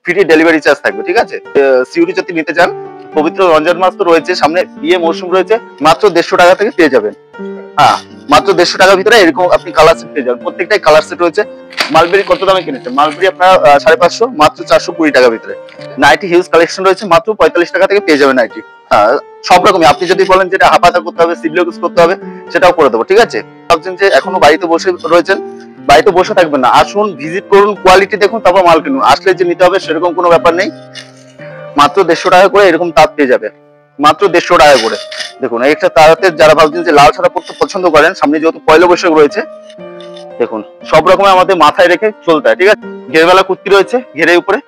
Free delivery charge থাকবে, ঠিক আছে। সিউড়ি যদি নিতে চান, পবিত্র রমজান মাস তো রয়েছে, সামনে বিয়ে মৌসুম রয়েছে, মাত্র 150 টাকা থেকে পেয়ে যাবেন। হ্যাঁ, মাত্র 150 টাকার ভিতরে এরকম আপনি কালার সেট পেয়ে যাবেন। প্রত্যেকটাই কালার সেট রয়েছে। মালবেরি কত দামে কিনেছেন? মালবেরি আপনার 550, মাত্র 420 টাকার ভিতরে। নাইটি হিউজ কালেকশন রয়েছে, মাত্র 45 টাকা থেকে পেয়ে যাবেন নাইটি। হ্যাঁ, সব রকমই। আপনি যদি বলেন যেটা হাফাতা করতে হবে, সিবলিও ইউজ করতে হবে, সেটাও করে দেবো, ঠিক আছে। ভাবছেন যে এখনো বাড়িতে বসে রয়েছেন, বাড়িতে বসে থাকবেন না, আসুন ভিজিট করুন, কোয়ালিটি দেখুন, তারপর মাল কিনুন। আসলে যে নিতে হবে সেরকম কোনো ব্যাপার নেই। মাত্র 150 টাকা করে এরকম তাঁত পেয়ে যাবে, মাত্র 150 টাকা করে। দেখুন একটা তাঁতে যারা ভাবছেন যে লাল ছাড়া পড়তে পছন্দ করেন, সামনে যেহেতু পয়লা বৈশাখ রয়েছে, দেখুন সব রকমের আমাদের মাথায় রেখে চলতে হয়, ঠিক আছে। ঘেরবেলা কুর্তি রয়েছে, ঘেরের উপরে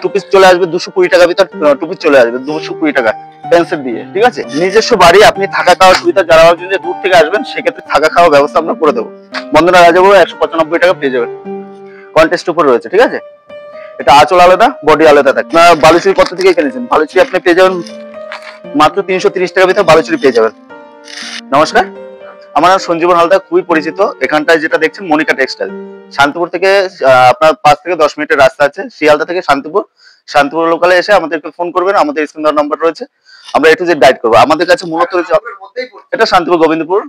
টু পিস চলে আসবে 220 টাকা ভিতর, টু পিস চলে আসবে 220 টাকা পেন্সিল দিয়ে, ঠিক আছে। নিজস্ব বাড়ি, আপনি থাকা খাওয়ার সুবিধা, যারা ভাবছেন যে দূর থেকে আসবেন, সেক্ষেত্রে থাকা খাওয়ার ব্যবস্থা আমরা করে দেবো। বন্দনা রাজাবু 195 টাকা পেয়ে যাবেন, কন্টেস্ট উপর রয়েছে, ঠিক আছে। এটা আঁচল আলাদা, বডি আলাদা থাকে। বালুচুরি কত থেকে কিনেছেন? বালুচুরি আপনি পেয়ে যাবেন মাত্র 330 টাকার ভিতরে বালুচুরি পেয়ে যাবেন। নমস্কার, আমার নাম সঞ্জীবন হালদার, খুবই পরিচিত। এখানটায় যেটা দেখছেন মনিকা টেক্সটাইল, শান্তিপুর থেকে আপনার 5 থেকে 10 মিনিটের রাস্তা আছে। শিয়ালদা থেকে শান্তিপুর লোকালে এসে আমাদেরকে ফোন করবেন, আমাদের স্ক্রিন দেওয়া নাম্বার রয়েছে, আমরা A to Z গাইড করবো। আমাদের কাছে মূলত এটা শান্তিপুর গোবিন্দপুর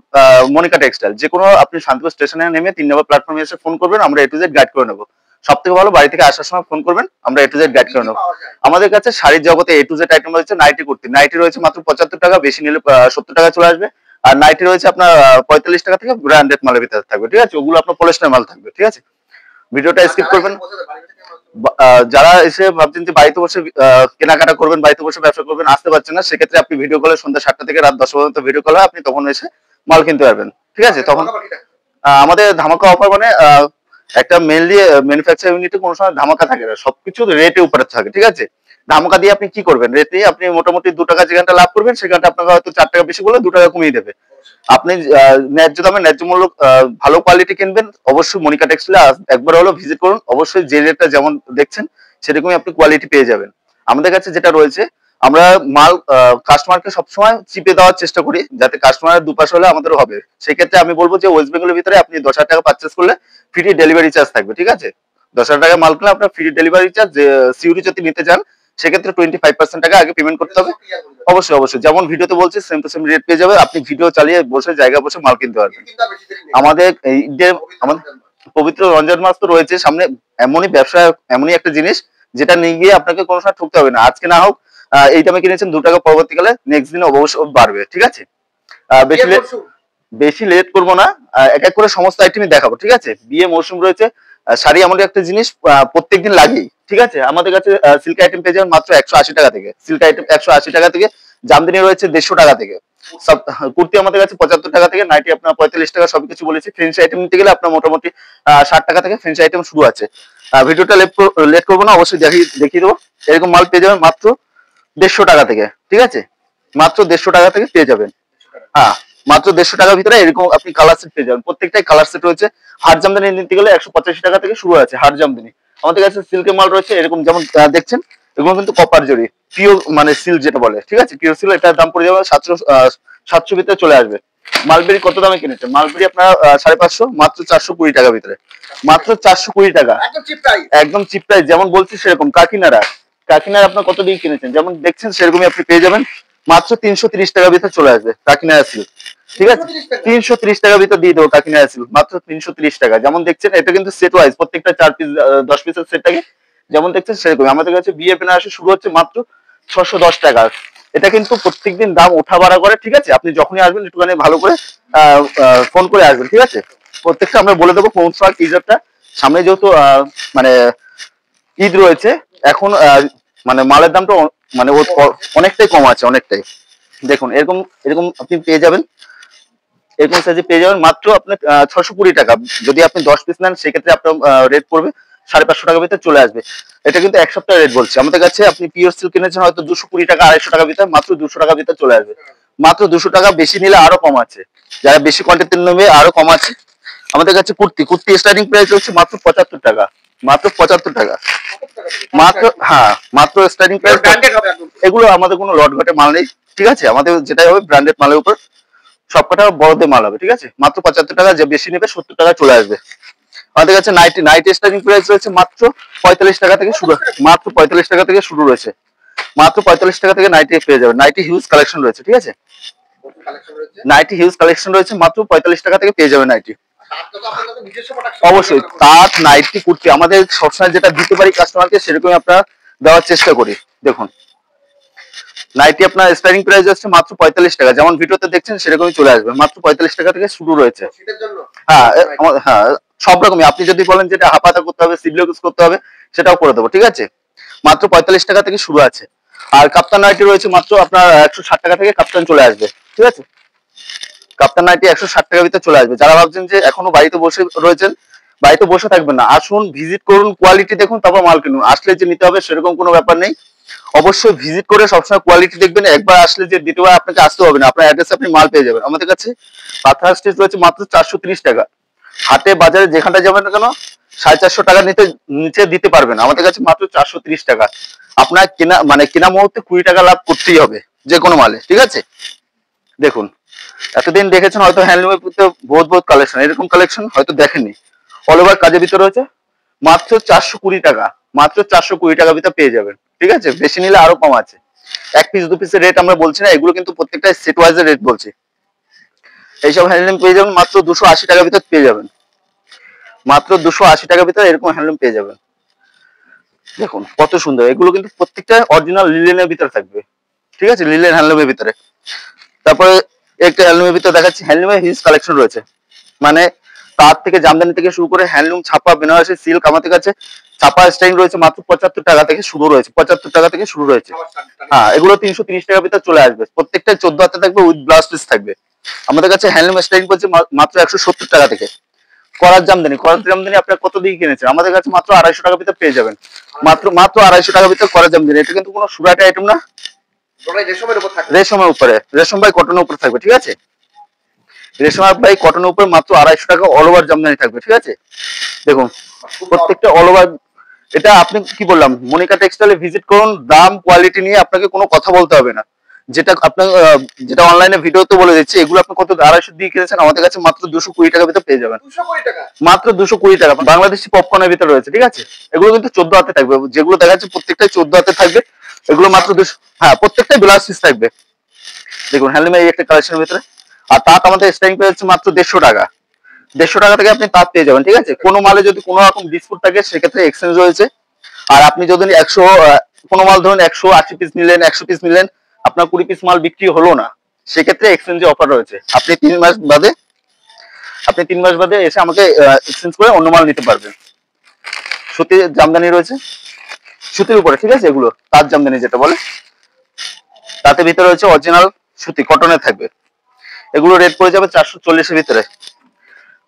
মনিকা টেক্সটাইল। যে কোনো আপনি শান্তিপুর স্টেশনে নেমে 3 নম্বর প্ল্যাটফর্মে এসে ফোন করবেন, আমরা A to Z গাইড করে নেবো। সব থেকে ভালো বাড়ি থেকে আসার সময় ফোন করবেন, আমরা A to Z গাইড করে নেবো। আমাদের কাছে শাড়ির জগতে A to Z আইটেম রয়েছে। নাইটি কুর্তি, নাইটি রয়েছে মাত্র 75 টাকা, বেশি নিলে 70 টাকা চলে আসবে। আর নাইটি রয়েছে আপনার 45 টাকা থেকে ব্র্যান্ডেড মালের ভিতরে থাকবে, ঠিক আছে। ওগুলো আপনার পলিস্টার মাল থাকবে, ঠিক আছে। ভিডিওটা স্কিপ করবেন। যারা এসে ভাবছেন যে বাড়িতে বসে কেনাকাটা করবেন, বাড়িতে বসে ব্যবসা করবেন, আসতে পারছেন না, সেক্ষেত্রে আপনি ভিডিও কলে সন্ধ্যা 7টা থেকে রাত 10 পর্যন্ত ভিডিও কলে আপনি তখন এসে মাল কিনতে পারবেন, ঠিক আছে। তখন আমাদের ধামাকা অফার মানে একটা মেনলি ম্যানুফ্যাকচার ইউনিটে কোনো সময় ধামাকা থাকে না, সবকিছু রেটে উপরে থাকে, ঠিক আছে। ধামাকা দিয়ে আপনি কি করবেন? রেটে আপনি মোটামুটি 2 টাকা যেখানটা লাভ করবেন, সেখানটা আপনাকে হয়তো 4 টাকা বেশি বলে 2 টাকা কমিয়ে দেবে। আপনি ন্যায্য দামে ন্যায্য মূল্য ভালো কোয়ালিটি কিনবেন, অবশ্যই মনিকা টেক্সটাইলে একবার হলো ভিজিট করুন। অবশ্যই যে রেটটা যেমন দেখছেন সেরকমই আপনি কোয়ালিটি পেয়ে যাবেন। আমাদের কাছে যেটা রয়েছে, আমরা মাল কাস্টমারকে সবসময় চিপে দেওয়ার চেষ্টা করি, যাতে কাস্টমারের দুপাশ হলে আমাদেরও হবে। সেক্ষেত্রে আমি বলবো যে ওয়েস্ট বেঙ্গলের ভিতরে আপনি 10,000 টাকা পারচেস করলে ফ্রি ডেলিভারি চার্জ থাকবে, ঠিক আছে। 10,000 টাকা মাল কিনলে আপনার ফ্রি ডেলিভারি চার্জ। সিউরি যদি নিতে চান, সেক্ষেত্রে 25% টাকা আগে পেমেন্ট করতে হবে। অবশ্যই যেমন ভিডিওতে বলছি সেম টু সেম রেট পেয়ে যাবে। আপনি ভিডিও চালিয়ে বসে জায়গা বসে মাল কিনতে পারবেন। আমাদের এই যে আমাদের পবিত্র রমজান মাস তো রয়েছে, সামনে এমনই ব্যবসা, এমনই একটা জিনিস যেটা নিয়ে গিয়ে আপনাকে কোনো সময় ঠকতে হবে না। আজকে না হোক এই দামে কিনেছেন, 2 টাকা পরবর্তীকালে নেক্সট দিন অবশ্যই বাড়বে, ঠিক আছে। বেশি লেট করবো না, এক এক করে সমস্ত আইটেমই দেখাবো, ঠিক আছে। বিয়ে মৌসুম রয়েছে, শাড়ি এমন একটা জিনিস প্রত্যেকদিন লাগেই, ঠিক আছে। আমাদের কাছে সিল্ক আইটেম পেয়ে যাবেন মাত্র 180 টাকা থেকে, সিল্ক আইটেম 180 টাকা থেকে, জামদানি রয়েছে 150 টাকা থেকে, সব কুর্তি আমাদের কাছে 75 টাকা থেকে, নাইটি আপনার 45 টাকা, সবকিছু বলেছি। ফ্রেঞ্চি আইটেম নিতে গেলে আপনার মোটামুটি 60 টাকা থেকে ফ্রেঞ্চি আইটেম শুরু আছে। ভিডিওটা লেট করবো না, অবশ্যই দেখিয়ে দেবো। এরকম মাল পেয়ে যাবেন মাত্র 150 টাকা থেকে, ঠিক আছে। মাত্র 150 টাকা থেকে পেয়ে যাবেন। হ্যাঁ, মাত্র 150 টাকার ভিতরে এরকম আপনি কালার সেট পেয়ে যাবেন। প্রত্যেকটাই কালার সেট রয়েছে। হাড় জামদানি নিতে গেলে 185 টাকা থেকে শুরু আছে হাড় জামদানি। আমাদের কাছে সিল্কের মাল রয়েছে, এরকম যেমন দেখছেন, এগুলো কিন্তু কপার জরি, পিওর মানে সিল্ক যেটা বলে, ঠিক আছে। পিওর সিল্ক, এটার দাম পড়ে যাবে 700 ভিতরে চলে আসবে। মালবেরি কত দামে কিনেছেন? মালবেরি আপনার 550, মাত্র 420 টাকার ভিতরে, মাত্র 420 টাকা, একদম চিপ প্রাইস। যেমন বলছি সেরকম। কাকিনাড়া আপনার কত দিয়ে কিনেছেন, যেমন দেখছেন সেরকমই আপনি পেয়ে যাবেন। মাত্র 330 টাকার ভিতরে চলে আসবে কাকিনাড়া সিল্ক, ঠিক আছে। 330 টাকার ভিতর দিয়ে দেবো কাকিনাড়া সিল্ক, মাত্র 330 টাকা। যেমন দেখছেন এটা কিন্তু সেট ওয়াইজ, প্রত্যেকটা 4 পিস 10 পিসের সেট থাকে, যেমন দেখছেন সেরকম। আমাদের কাছে বিয়ে বেনারসি শুরু হচ্ছে মাত্র 610 টাকা। এটা কিন্তু প্রত্যেকদিন দাম ওঠা বাড়া করে, ঠিক আছে। আপনি যখনই আসবেন একটুখানি ভালো করে ফোন করে আসবেন, ঠিক আছে। প্রত্যেকটা আমরা বলে দেবো কোন সময় টিজারটা। সামনে যেহেতু মানে ঈদ রয়েছে, এখন মানে মালের দামটা মানে অনেকটাই কম আছে, অনেকটাই। দেখুন এরকম এরকম আপনি পেয়ে যাবেন, এরকম সাইজে পেয়ে যাবেন মাত্র আপনার 620 টাকা। যদি আপনি 10 পিস নেন, সেক্ষেত্রে আপনার রেট পড়বে 550 টাকার ভিতরে চলে আসবে। এটা কিন্তু এক সপ্তাহের রেট বলছি। আমাদের কাছে আপনি পিওর সিল্ক কিনেছেন হয়তো 220 টাকা, 250 টাকার ভিতরে, মাত্র 200 টাকার ভিতরে চলে আসবে। মাত্র 200 টাকা, বেশি নিলে আরো কম আছে, যারা বেশি কোয়ান্টিটি নেবে আরো কম আছে। আমাদের কাছে কুর্তি স্টার্টিং প্রাইস হচ্ছে মাত্র 75 টাকা, মাত্র 75 টাকা, মাত্র। হ্যাঁ, মাত্র স্টার্টিং প্রাইস। এগুলো আমাদের কোনো লট ঘটে মাল নেই, ঠিক আছে। আমাদের যেটাই হবে ব্র্যান্ডেড মালের উপর সবকটা বড়দের মাল হবে, ঠিক আছে। মাত্র 75 টাকা, যে বেশি নেবে 70 টাকা চলে আসবে। আমাদের কাছে নাইটি নাইটি স্টার্টিং প্রাইস রয়েছে মাত্র 45 টাকা থেকে শুরু, মাত্র 45 টাকা থেকে শুরু রয়েছে, মাত্র 45 টাকা থেকে নাইটি পেয়ে যাবেন। নাইটি হিউজ কালেকশন রয়েছে, ঠিক আছে, নাইটি হিউজ কালেকশন রয়েছে, মাত্র 45 টাকা থেকে পেয়ে যাবেন নাইটি। অবশ্যই তাঁত নাইটি কুর্তি আমাদের সবসময় যেটা দিতে পারি কাস্টমারকে সেরকমই আপনারা দেওয়ার চেষ্টা করি। দেখুন নাইটি আপনার স্টার্টিং প্রাইস হচ্ছে মাত্র 45 টাকা, যেমন ভিডিওতে দেখছেন সেরকমই চলে আসবে, মাত্র 45 টাকা থেকে শুরু রয়েছে। হ্যাঁ হ্যাঁ সব রকমই, আপনি যদি বলেন যেটা হাফাতা করতে হবে, সিবলিউজ করতে হবে, সেটাও করে দেবো, ঠিক আছে। মাত্র 45 টাকা থেকে শুরু আছে। আর কাপ্তান নাইটি রয়েছে মাত্র আপনার 160 টাকা থেকে কাপ্তান চলে আসবে, ঠিক আছে। কাপ্তান নাইটি 160 টাকার ভিতরে চলে আসবে। যারা ভাবছেন যে এখনো বাড়িতে বসে রয়েছেন, বাড়িতে বসে থাকবেন না, আসুন ভিজিট করুন, কোয়ালিটি দেখুন, তারপর মাল কিনুন। আসলে যে নিতে হবে সেরকম কোনো ব্যাপার নেই, অবশ্যই ভিজিট করে সবসময় কোয়ালিটি দেখবেন। একবার আসলে যে দ্বিতীয়বার আপনাকে আসতে হবে না, আপনার অ্যাড্রেসে আপনি মাল পেয়ে যাবেন। আমাদের কাছে পাথর স্টিচ রয়েছে মাত্র 430 টাকা। হাটে বাজারে যেখানটা যাবেন না কেন 450 টাকা নিচে দিতে পারবেন, আমাদের কাছে মাত্র 430 টাকা। আপনার কেনা মানে কেনা মুহূর্তে 20 টাকা লাভ করতেই হবে যে কোনো মালে, ঠিক আছে। দেখুন এতদিন দেখেছেন হয়তো হ্যান্ডলুমের ভিতরে বহুত কালেকশন, এরকম কালেকশন হয়তো দেখেননি। অল ওভার কাজের ভিতরে রয়েছে মাত্র 420 টাকা, মাত্র 420 টাকা ভিতরে পেয়ে যাবেন, ঠিক আছে। বেশি নিলে আরো কম আছে, এক পিস দু পিসের রেট আমরা বলছি না, এগুলো কিন্তু প্রত্যেকটা সেট ওয়াইজের রেট বলছি। এইসব হ্যান্ডলুম পেয়ে যাবেন মাত্র 280 টাকার ভিতরে পেয়ে যাবেন, মাত্র 280 টাকার ভিতরে এরকম হ্যান্ডলুম পেয়ে যাবেন। দেখুন কত সুন্দর, এগুলো কিন্তু প্রত্যেকটা অরিজিনাল লিলেনের ভিতরে থাকবে, ঠিক আছে, লিলেন হ্যান্ডলুমের ভিতরে। তারপরে একটা হ্যান্ডলুমের ভিতরে দেখাচ্ছি, হ্যান্ডলুমের হিউজ কালেকশন রয়েছে, মানে তার থেকে জামদানি থেকে শুরু করে হ্যান্ডলুম, ছাপা, বেনারসি, সিল্ক আমাদের কাছে ছাপা স্টাইল রয়েছে মাত্র 75 টাকা থেকে শুরু রয়েছে, 75 টাকা থেকে শুরু রয়েছে। হ্যাঁ এগুলো 330 টাকার ভিতরে চলে আসবে, প্রত্যেকটা 14 হাতে থাকবে, উইথ ব্লাউজ পিস থাকবে। আমাদের কাছে হ্যান্ডলুম স্টাইল করছে মাত্র 170 টাকা থেকে। করার জামদানি, করার জামদানি আপনার কত দিয়ে কিনেছেন, আমাদের কাছে মাত্র 250 টাকার ভিতরে পেয়ে যাবেন, মাত্র 250 টাকার ভিতরে করার জামদানি। এটা কিন্তু কোনো সুরাটা আইটেম না, রেশমের উপরে, রেশম বাই কটনের উপরে থাকবে, ঠিক আছে। রেশম বাই কটনের উপরে মাত্র 250 টাকা অল ওভার জামদানি থাকবে, ঠিক আছে। দেখুন প্রত্যেকটা অল ওভার। এটা আপনি কি বললাম, মনিকা টেক্সটাইলে ভিজিট করুন, দাম কোয়ালিটি নিয়ে আপনাকে কোনো কথা বলতে হবে না। যেটা আপনার যেটা অনলাইনে ভিডিওতে বলে দিচ্ছে, এগুলো আপনি কত 250 দিয়ে কিনেছেন, আমাদের কাছে মাত্র 220 টাকার ভিতরে পেয়ে যাবেন, মাত্র 220 টাকা। বাংলাদেশি পপকর্নের ভিতরে রয়েছে, ঠিক আছে। এগুলো কিন্তু 14 হাতে থাকবে, যেগুলো দেখা যাচ্ছে প্রত্যেকটাই 14 হাতে থাকবে, এগুলো মাত্র 200। হ্যাঁ প্রত্যেকটাই ব্লাউজ পিস থাকবে। দেখুন হ্যান্ডলুমের এই একটা কালেকশনের ভিতরে। আর তাঁত আমাদের স্টার্টিং প্রাইস হচ্ছে মাত্র 150 টাকা, 150 টাকা থেকে আপনি তাঁত পেয়ে যাবেন, ঠিক আছে। কোনো মালে যদি কোনো রকম ডিসপুট থাকে সেক্ষেত্রে এক্সচেঞ্জ রয়েছে। আর আপনি যদি 100 কোনো মাল ধরুন 180 পিস নিলেন, 100 পিস নিলেন, আপনার 20 পিস মাল বিক্রি হলো না, সেক্ষেত্রে এক্সচেঞ্জে অফার রয়েছে। আপনি 3 মাস বাদে এসে আমাকে এক্সচেঞ্জ করে অন্য মাল নিতে পারবেন। সুতির জামদানি রয়েছে, সুতির উপরে, ঠিক আছে, এগুলো তাঁত জামদানি যেটা বলে, তাতে ভিতরে রয়েছে অরিজিনাল সুতি কটনের থাকবে। এগুলো রেট পড়ে যাবে 440 এর ভিতরে,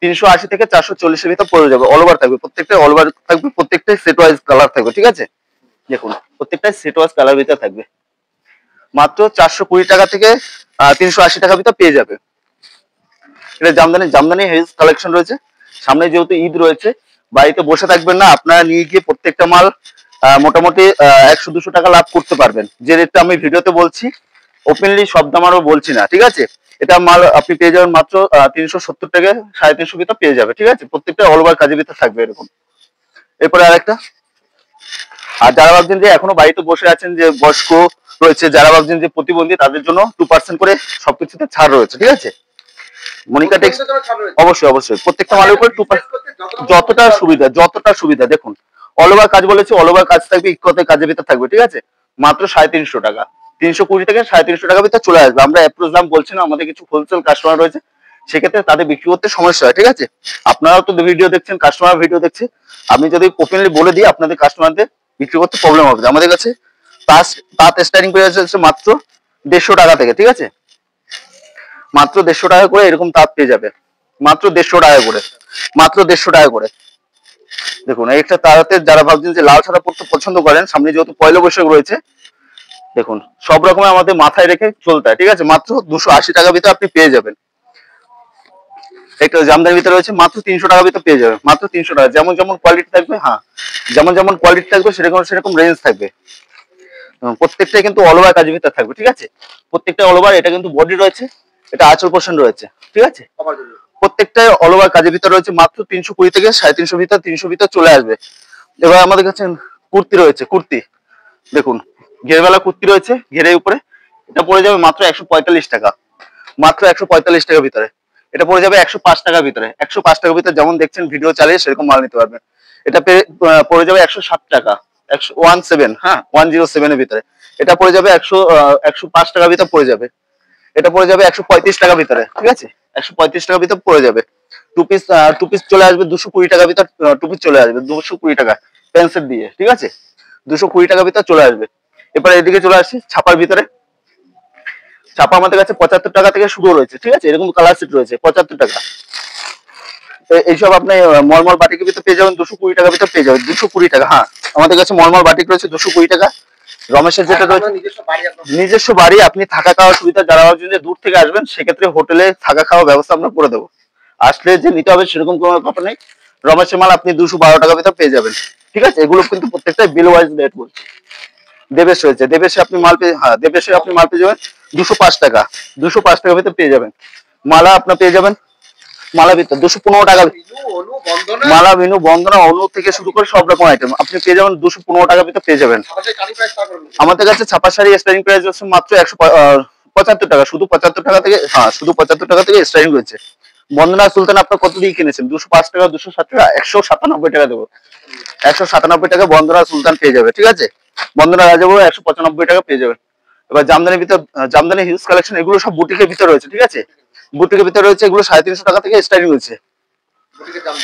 380 থেকে 440 এর ভিতরে পড়ে যাবে। অল ওভার থাকবে, প্রত্যেকটা অল ওভার থাকবে, প্রত্যেকটাই সেট ওয়াইজ কালার থাকবে, ঠিক আছে। দেখুন প্রত্যেকটাই সেট ওয়াইজ কালার ভিতরে থাকবে, মাত্র 420 টাকা থেকে 380 টাকার ভিতরে পেয়ে যাবে। এটা জামদানি, জামদানি হিউজ কালেকশন রয়েছে। সামনে যেহেতু ঈদ রয়েছে, বাড়িতে বসে থাকবেন না, আপনারা নিয়ে গিয়ে প্রত্যেকটা মাল মোটামুটি 100-200 টাকা লাভ করতে পারবেন। যে রেটটা আমি ভিডিওতে বলছি, ওপেনলি সব দাম আরও বলছি না, ঠিক আছে। এটা মাল আপনি পেয়ে যাবেন মাত্র 370 টাকা, 350 ভিতরে পেয়ে যাবে, ঠিক আছে। প্রত্যেকটা অল ওভার কাজের ভিতরে থাকবে এরকম। এরপরে আরেকটা, আর যারা ভাবছেন যে এখনো বাড়িতে বসে আছেন, যে বয়স্ক রয়েছে, যারা ভাবছেন যে প্রতিবন্ধী, তাদের জন্য 2% করে সবকিছুতে ছাড় রয়েছে, ঠিক আছে। মনিকা টেক্স অবশ্যই অবশ্যই প্রত্যেকটা মালের উপর 2% যতটা সুবিধা, যতটা সুবিধা। দেখুন অল ওভার কাজ বলেছে, অল ওভার কাজ থাকবে, ইকোতে কাজের ভিতরে থাকবে, ঠিক আছে। মাত্র 350 টাকা, 320 থেকে 350 টাকার ভিতরে চলে আসবে। আমরা অ্যাপ্রোচ দাম বলছি না, আমাদের কিছু হোলসেল কাস্টমার রয়েছে, সেক্ষেত্রে তাদের বিক্রি করতে সমস্যা হয়, ঠিক আছে। আপনারাও তো ভিডিও দেখছেন, কাস্টমার ভিডিও দেখছে, আমি যদি ওপেনলি বলে দিই আপনাদের কাস্টমারদের বিক্রি করতে প্রবলেম হবে। আমাদের কাছে তাঁত স্টার্টিং প্রাইস হচ্ছে মাত্র 150 টাকা থেকে, ঠিক আছে। মাত্র 150 টাকা করে এরকম তাঁত পেয়ে যাবে, মাত্র 150 টাকা করে, মাত্র 150 টাকা করে। দেখুন একটা তাঁতে যারা ভাবছেন যে লাল সাদা পড়তে পছন্দ করেন, সামনে যেহেতু পয়লা বৈশাখ রয়েছে, দেখুন সব রকমের আমাদের মাথায় রেখে চলতে হয়, ঠিক আছে। মাত্র 280 টাকার ভিতরে আপনি পেয়ে যাবেন। একটা জামদানির ভিতরে রয়েছে মাত্র 300 টাকার ভিতরে পেয়ে যাবেন, মাত্র 300 টাকা। যেমন যেমন কোয়ালিটি থাকবে, হ্যাঁ যেমন যেমন কোয়ালিটি থাকবে সেরকম সেরকম রেঞ্জ থাকবে। প্রত্যেকটাই কিন্তু অল ওভার কাজের ভিতরে থাকবে, ঠিক আছে। প্রত্যেকটা অল ওভার। এটা কিন্তু বডি রয়েছে, এটা আঁচল পোর্শন রয়েছে, ঠিক আছে। প্রত্যেকটাই অল ওভার কাজের ভিতরে রয়েছে, মাত্র 320 থেকে 350 ভিতর, 300 ভিতর চলে আসবে। এবার আমাদের কাছে কুর্তি রয়েছে, কুর্তি দেখুন ঘেরওয়ালা কুর্তি রয়েছে, ঘেরের উপরে এটা পড়ে যাবে মাত্র 145 টাকা, মাত্র 145 টাকার ভিতরে। এটা পড়ে যাবে 105 টাকার ভিতরে, 105 টাকার ভিতরে যেমন দেখছেন ভিডিও চালিয়ে সেরকম মাল নিতে পারবেন। এটা পড়ে যাবে 160 টাকা, 117, হ্যাঁ 107 এর ভিতরে। এটা পড়ে যাবে 105 টাকার ভিতরে পড়ে যাবে। এটা পড়ে যাবে 135 টাকার ভিতরে, ঠিক আছে, 135 টাকার ভিতরে পড়ে যাবে। টু পিস চলে আসবে 220 টাকার ভিতর, টু পিস চলে আসবে 220 টাকা পেন্সিল দিয়ে, ঠিক আছে, 220 টাকার ভিতর চলে আসবে। এরপর এদিকে চলে আসছি ছাপার ভিতরে। ছাপা আমাদের কাছে 75 টাকা থেকে শুরু রয়েছে, ঠিক আছে, এরকম কালার সেট রয়েছে 75 টাকা। এইসব আপনি মলমল বাটিকের ভিতরে পেয়ে যাবেন 220 টাকার ভিতর পেয়ে যাবেন, 220 টাকা। হ্যাঁ আমাদের কাছে মলমল বাটিক রয়েছে 220 টাকা। রমেশের যেটা রয়েছে নিজস্ব বাড়ি, আপনি থাকা খাওয়ার সুবিধা, যারা যদি দূর থেকে আসবেন সেক্ষেত্রে হোটেলে থাকা খাওয়ার ব্যবস্থা আমরা করে দেবো। আসলে যে নিতে হবে সেরকম কোনো ব্যাপার নেই। রমেশের মাল আপনি 212 টাকার ভিতর পেয়ে যাবেন, ঠিক আছে। এগুলো কিন্তু প্রত্যেকটা বিল ওয়াইজ রেট বলছে। দেবেশ রয়েছে, দেবেশে আপনি মাল পেয়ে, হ্যাঁ দেবেশে আপনি মাল পেয়ে যাবেন 205 টাকা, 205 টাকার ভিতর পেয়ে যাবেন। মালা আপনার পেয়ে যাবেন মালা ভিতর 215 টাকা, মালা বিনু বন্দনা অনু থেকে শুরু করে সব রকম আইটেম আপনি পেয়ে যাবেন 215 টাকার ভিতর পেয়ে যাবেন। আমাদের কাছে ছাপা শাড়ি স্টার্টিং প্রাইস হচ্ছে মাত্র 175 টাকা, শুধু 75 টাকা থেকে, হ্যাঁ শুধু 75 টাকা থেকে স্টার্টিং রয়েছে। বন্দনা সুলতান আপনার কত দিয়ে কিনেছেন? 205 টাকা, 207 টাকা, 197 টাকা দেবো, 197 টাকা বন্দনা সুলতান পেয়ে যাবে, ঠিক আছে। বন্দনা রাজাবু 195 টাকা পেয়ে যাবেন। এবার জামদানির ভিতর, জামদানি হিউজ কালেকশন, এগুলো সব বুটিকের ভিতরে রয়েছে, ঠিক আছে, বুটিকের ভিতরে রয়েছে, এগুলো 350 টাকা থেকে স্টার্টিং রয়েছে।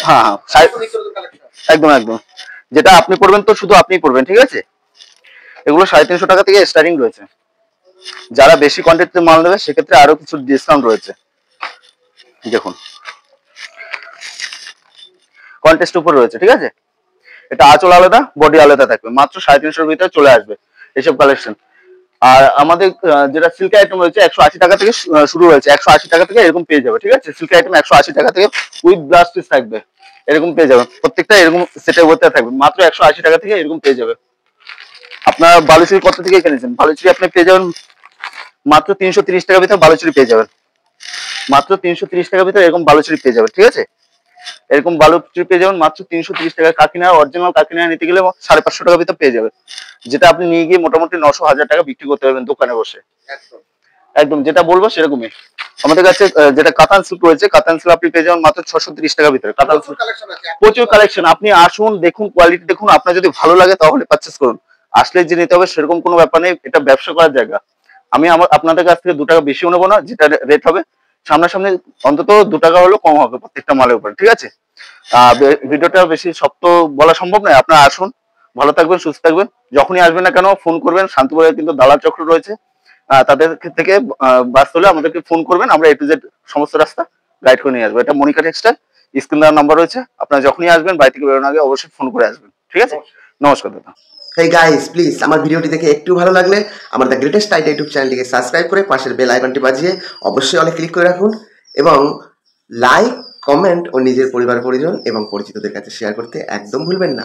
হ্যাঁ হ্যাঁ একদম একদম, যেটা আপনি পড়বেন তো শুধু আপনিই পড়বেন, ঠিক আছে। এগুলো 350 টাকা থেকে স্টার্টিং রয়েছে। যারা বেশি কোয়ান্টিটিতে মাল নেবে সেক্ষেত্রে আরো কিছু ডিসকাউন্ট রয়েছে। দেখুন কন্টেস্ট উপর রয়েছে, ঠিক আছে। এটা আঁচল আলাদা, বডি আলাদা থাকবে, মাত্র 350 ভিতরে চলে আসবে এইসব কালেকশন। আর আমাদের যেটা সিল্ক আইটেম রয়েছে 180 টাকা থেকে শুরু হয়েছে, 180 টাকা থেকে এরকম পেয়ে যাবে, ঠিক আছে। সিল্ক আইটেম 180 টাকা থেকে উইথ ব্লাউজ পিস থাকবে, এরকম পেয়ে যাবেন। প্রত্যেকটা এরকম সেটের মধ্যে থাকবে, মাত্র 180 টাকা থেকে এরকম পেয়ে যাবে। আপনার বালুচুরি কত থেকে কিনেছেন? বালুচুরি আপনি পেয়ে যাবেন মাত্র 330 টাকার ভিতরে বালুচুরি পেয়ে যাবেন, মাত্র 330 টাকার ভিতরে এরকম বালুচুরি পেয়ে যাবেন, ঠিক আছে। এরকম বালুচুরি পেয়ে যাবেন মাত্র 330 টাকা। কাকিনাড়া অরিজিনাল কাকিনাড়া নিতে গেলে 550 টাকার ভিতরে পেয়ে যাবেন, যেটা আপনি নিয়ে গিয়ে মোটামুটি 900-1000 টাকা বিক্রি করতে পারবেন দোকানে বসে। একদম যেটা বলবো সেরকমই। আমাদের কাছে যেটা কাতান সিল্ক রয়েছে, কাতান সিল্ক আপনি পেয়ে যাবেন মাত্র 630 টাকার ভিতরে। কাতান সিল্ক প্রচুর কালেকশন, আপনি আসুন দেখুন, কোয়ালিটি দেখুন, আপনার যদি ভালো লাগে তাহলে পারচেজ করুন। আসলে যে নিতে হবে সেরকম কোনো ব্যাপার নেই, এটা ব্যবসা করার জায়গা। আমি আপনাদের কাছ থেকে 2 টাকা বেশিও নেবো না, যেটা রেট হবে সামনাসামনি অন্তত 2 টাকা হলেও কম হবে প্রত্যেকটা মালের উপরে, ঠিক আছে। ভিডিওটা বেশি শক্ত বলা সম্ভব নয়, আপনারা আসুন, ভালো থাকবেন, সুস্থ থাকবেন। যখনই আসবেন না কেন ফোন করবেন, শান্তিপুরে কিন্তু দালাল চক্র রয়েছে, তাদের থেকে বাস হলে আমাদেরকে ফোন করবেন, আমরা A to Z সমস্ত রাস্তা গাইড করে নিয়ে আসবো। এটা মনিকা টেক্সটাইল, স্ক্রিন দেওয়ার নাম্বার রয়েছে, আপনারা যখনই আসবেন বাড়ি থেকে বেরোনোর আগে অবশ্যই ফোন করে আসবেন, ঠিক আছে। নমস্কার দাদা। হেই গাইস, প্লিজ আমার ভিডিওটি দেখে একটু ভালো লাগলে আমার দ্য গ্রেটেস্ট আইডিয়া ইউটিউব চ্যানেলটিকে সাবস্ক্রাইব করে পাশের বেল আইকনটি বাজিয়ে অবশ্যই অনেক ক্লিক করে রাখুন, এবং লাইক, কমেন্ট ও নিজের পরিবার পরিজন এবং পরিচিতদের কাছে শেয়ার করতে একদম ভুলবেন না।